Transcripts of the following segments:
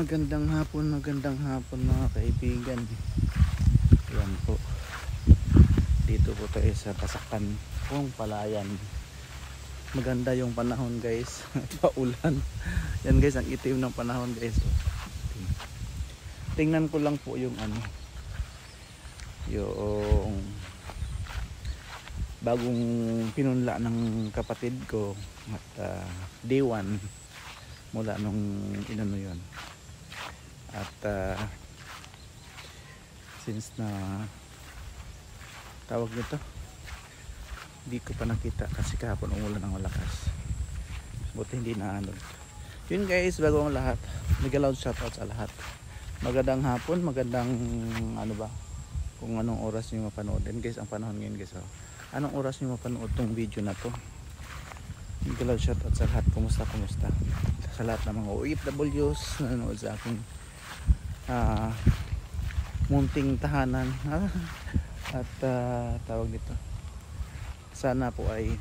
magandang hapon mga kaibigan. Yan po. Dito po tayo sa Pasakan, Palayan. Maganda yung panahon guys. Paulan. Yan guys, ang itim ng panahon guys. Tingnan ko lang po yung yung bagong pinunla ng kapatid ko at day 1 mula nung inano yun. At since na tawag nito, hindi ko pa nakita kasi kahapon umulan ng malakas, buti hindi na yun guys. Bago ang lahat, nag-loud shoutout sa lahat. Magandang hapon, magandang kung anong oras nyo mapanood din guys. Ang panahon ngayon guys, anong oras nyo mapanood tong video na to. Nag-loud shoutout sa lahat. Kumusta sa lahat ng mga OFWs na nanood sa aking munting tahanan. At tawag dito, sana po ay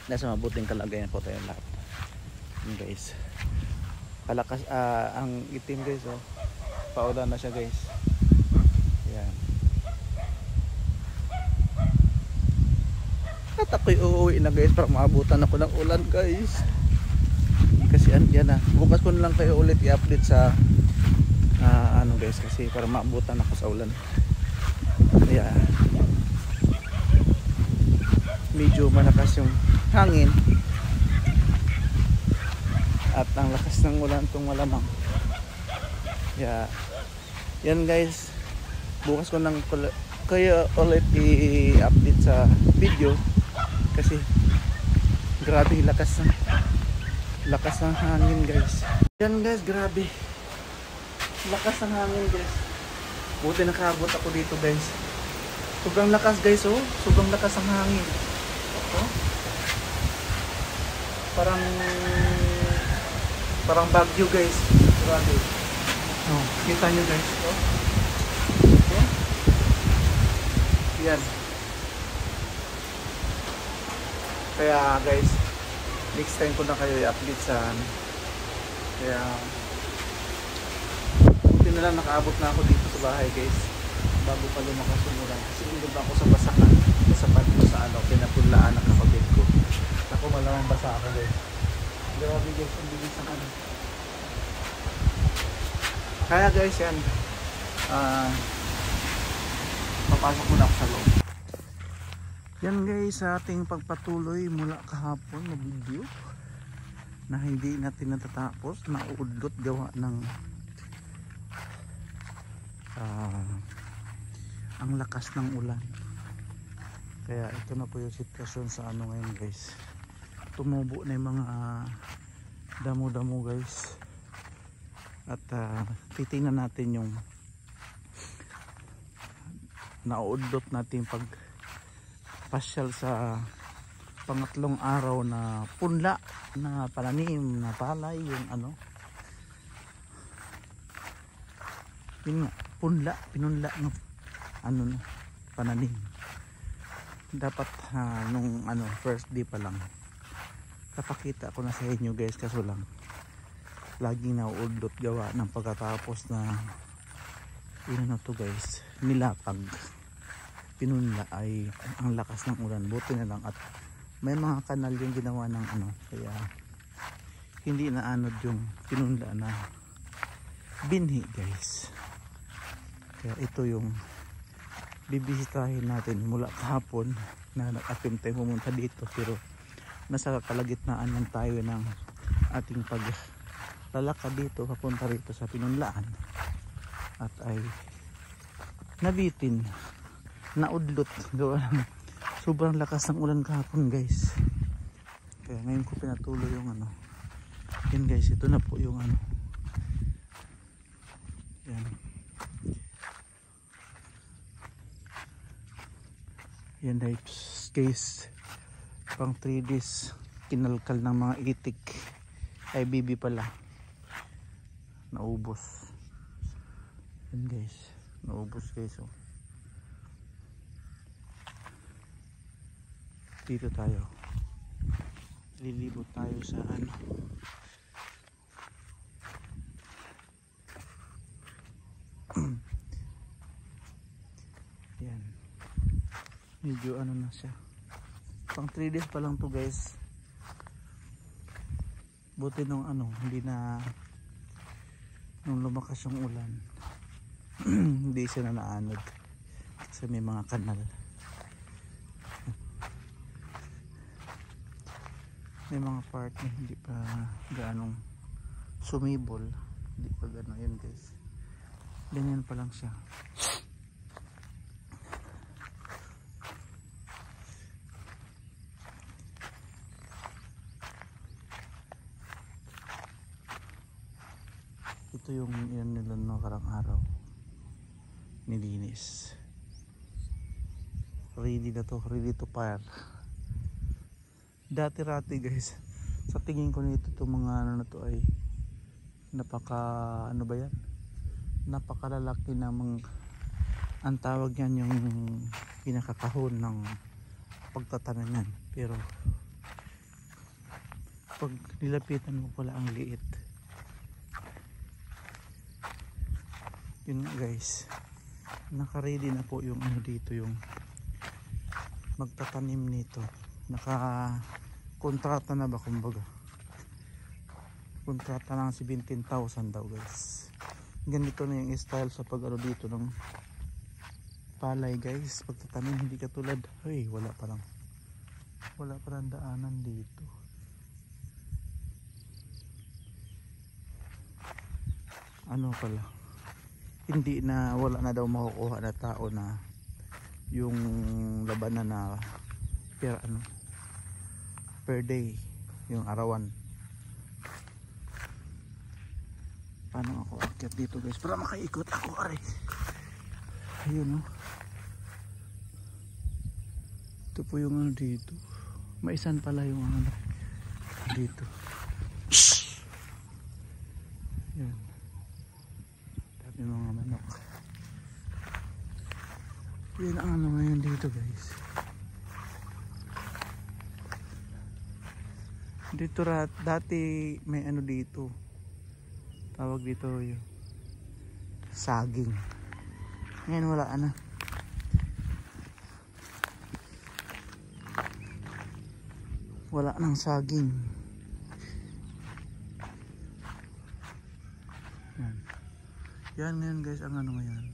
nasa mabuting kalagayan po tayo lahat. Yun guys, palakas ang itim guys, paulan na siya guys. Yan. At ako'y uuwi na guys para maabutan ako ng ulan guys. Kasi yan na, bukas ko na lang kayo ulit i-update sa guys, kasi para maabutan ako sa ulan. Kaya medyo malakas yung hangin at ang lakas ng ulan itong malamang. Kaya yan guys, bukas ko nang kayo ulit i-update sa video kasi grabe lakas ng hangin guys. Yan guys, grabe lakas ng hangin guys. Buti nakaabot ako dito guys. Sobrang lakas guys, sobrang lakas ng hangin. Parang bagyo guys. Grabe. Kita nyo guys. Yan. Kaya guys, next time ko na kayo i-update sa kaya buti na lang nakaabot na ako dito sa bahay guys bago pa lumakas yung ulan. Kasi hindi ba ako sa Pasakan, sa Padlo sa pinapunlaan ng kapatid ko. Ako malamang basa ako guys. Grabe guys, ang bilis ng Kaya guys yan, papasok muna ako sa loob. Yan guys, sa ating pagpatuloy mula kahapon na video na hindi natin natatapos, nauudlot gawa ng ang lakas ng ulan. Kaya ito na po yung sitwasyon sa ngayon guys. Tumubo na yung mga damo-damo guys. At titingnan natin yung nauudlot natin pag pasyal sa pangatlong araw na punla na pananim na palay, yung yun nga, pinunla ng pananim. Dapat nung first day pa lang kapakita ko na sa inyo guys, kaso lang laging nauudlot gawa ng pagkatapos na to guys, nilapag pinunla ay ang lakas ng ulan. Buti na lang at may mga kanal yung ginawa ng kaya hindi na yung pinunla na binhi guys. Kaya ito yung bibisitahin natin mula kahapon na nag-attempt tayo pumunta dito, pero nasa kalagitnaan lang tayo ng ating paglalakad dito papunta rito sa pinunlaan at ay nabitin, naudlot gawa ng sobrang lakas ng ulan kahapon guys. Kaya ngayon ko pinatuloy yung yan guys, ito na po yung yan guys, pang 3 days kinalkal ng mga itik ay bibi pala, naubos. Yan guys, naubos guys. Dito tayo, lilibot tayo sa Yan. Medyo ano na siya. Pang 3 days pa lang to guys. Buti nung ano, hindi na nung lumakas yung ulan. Hindi siya na naanod. Kasi may mga kanal. May mga part na hindi pa gaanong sumibol. Hindi pa gano'n yan guys. Ganyan pa lang siya. Ito yung yan nila nakarang araw. Nilinis. Ready na to. Ready to fire. Dati-rati guys. Sa tingin ko nito itong mga ano na to ay napaka ano ba yan? Napakalalaki na ang tawag yan yung pinakakahon ng pagtatanim yan. Pero pag nilapitan mo pala ang liit. Yun nga guys, naka-ready na po yung ano dito, yung magtatanim nito. Naka-kontrata na ba kumbaga? Kontrata ng 17,000 daw guys. Ganito na yung style sa pag-ano dito ng palay guys. Pagtatanim hindi katulad, ay wala parang daanan dito. Ano pala, hindi na, wala na daw makukuha na tao na yung labanan na per day, yung arawan. Paano ako akyat dito guys para makaikot ako aray. Ayun, no? Ito po yung ano dito, maisan pala yung ano dito. Yan, yung mga manok. Yan ang ano ngayon dito guys. Dito dati may ano dito, tawag dito yung saging. Ngayon wala na. Wala nang saging. Yan ngayon guys ang ano ngayon.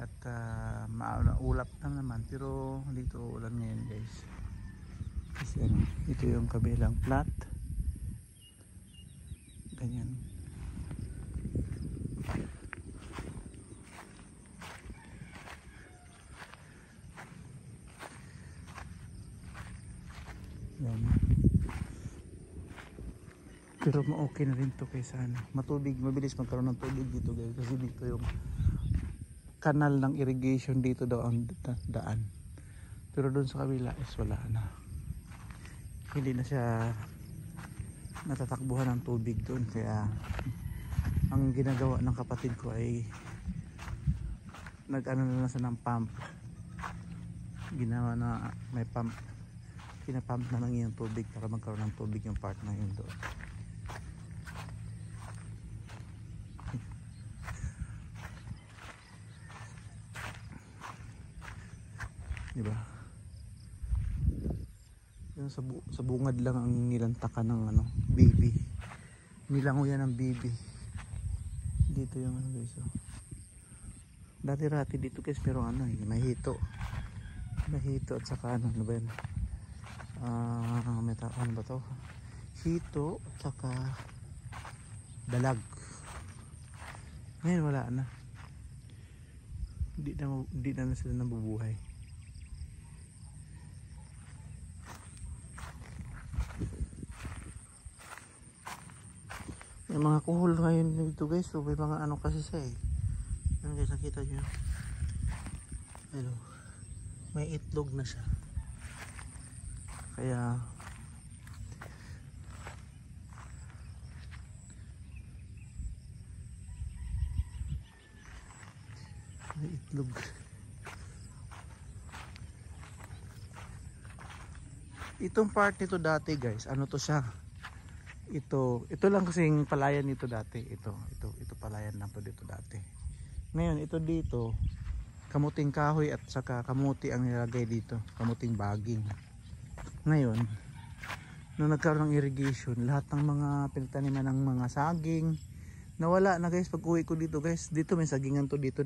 At maulap na naman pero dito ulan ngayon guys. Kasi ano, ito yung kabilang plat. Ganyan. Yan. Pero ma-okay na rin to kaysa ano. Matubig, mabilis magkaroon ng tubig dito guys. Kasi dito yung kanal ng irrigation dito daw ang daan. Pero doon sa kabila is wala na. Hindi na siya natatakbuhan ng tubig doon. Kaya ang ginagawa ng kapatid ko ay nag-ano na sa ng pump. Ginawa na may pump. Pinapump na lang yung tubig para magkaroon ng tubig yung part na yun doon. Diba? Yan sa bungad lang ang nilantaka ng ano, baby. Nilango yan ng baby. Dito yung ano guys. Oh. Dati-rati dito guys pero ano eh, mahito. Mahito at saka ano ba yan? Ano ba to? Hito at saka dalag. Ngayon wala na. Hindi na sila nabubuhay. May mga kuhol ngayon dito guys. So may mga ano kasi siya eh. Ano guys, nakita nyo? Hello. May itlog na siya. Kaya may itlog. Itong part nito dati guys, ano to siya? Ito lang kasing palayan nito dati. Ito palayan lang to dito dati. Ngayon ito dito, kamuting kahoy at saka kamuti ang nilagay dito, kamuting baging. Ngayon nung nagkaroon ng irrigation, lahat ng mga pinagtaniman ng mga saging nawala na guys. Pag uwi ko dito guys, dito may sagingan to, dito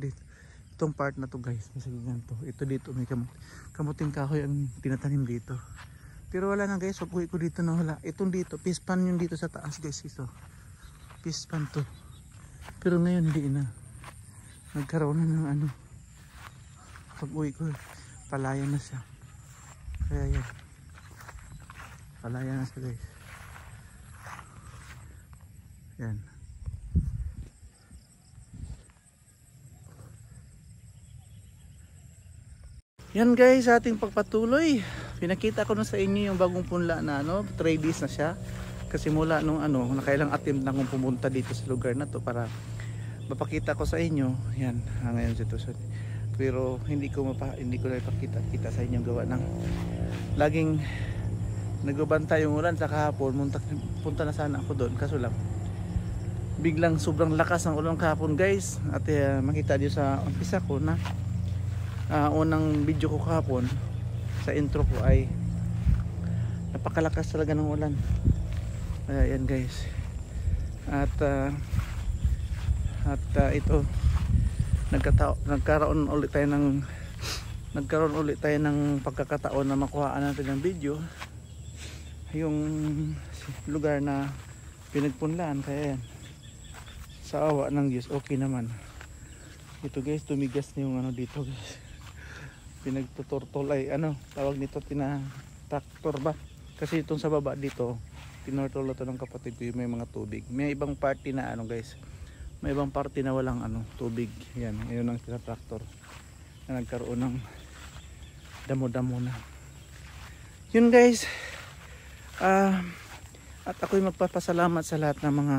itong part na to guys, may sagingan to. Ito dito may kamuting kahoy ang tinatanim dito, pero wala na guys. Pag uwi ko dito na wala. Itong dito, pispan yung dito sa taas guys, ito pispan to, pero ngayon hindi na, nagkaroon na ng ano. Pag uwi ko palayan na siya, kaya yan, palayan na siya guys. Yan. Yan guys, sa ating pagpatuloy, pinakita ko na sa inyo yung bagong punla na 3 days na siya. Kasi mula nung nakailang attempt na akong pumunta dito sa lugar na to para mapakita ko sa inyo. Yan, ngayon sitwasyon. Pero hindi ko na ipakita sa inyo gawa ng laging nagbabantay yung ulan sa kahapon. Punta na sana ako doon, kaso lang biglang sobrang lakas ng ulan kahapon guys. At makita niyo sa umpisa ko na unang video ko kahapon sa intro ko ay napakalakas talaga ng ulan. Ayan guys, at ito nagkaroon ulit tayo ng pagkakataon na makuhaan natin ng video yung lugar na pinagpunlaan. Kaya yan, sa awa ng Diyos okay naman. Ito guys, tumigas na yung dito guys, pinagtuturtol ay tawag nito, tinatraktor ba? Kasi itong sa baba dito tinortol ito ng kapatid ko, yung may mga tubig. May ibang party na guys, may ibang party na walang tubig. Yan, yun ang tinatraktor na nagkaroon ng damo-damo na. Yun guys, at ako'y magpapasalamat sa lahat ng mga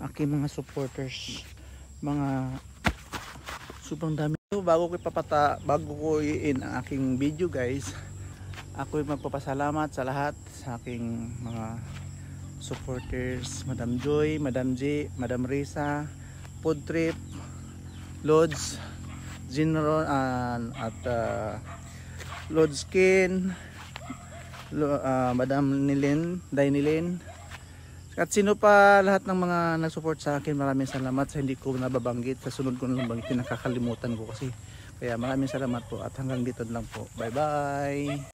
aking mga supporters, mga sobrang dami. Bago ko i-in ang aking video guys, ako'y magpapasalamat sa lahat sa aking mga supporters, Madam Joy, Madam J, Madam Risa, Food Trip, Lods, Zinron, at Lods Skin, Madam Nilin, Dainilin, at sino pa lahat ng mga nag-support sa akin. Maraming salamat. Sa hindi ko nababanggit, sa sunod ko na banggitin, nakakalimutan ko kasi. Kaya maraming salamat po at hanggang dito lang po. Bye bye.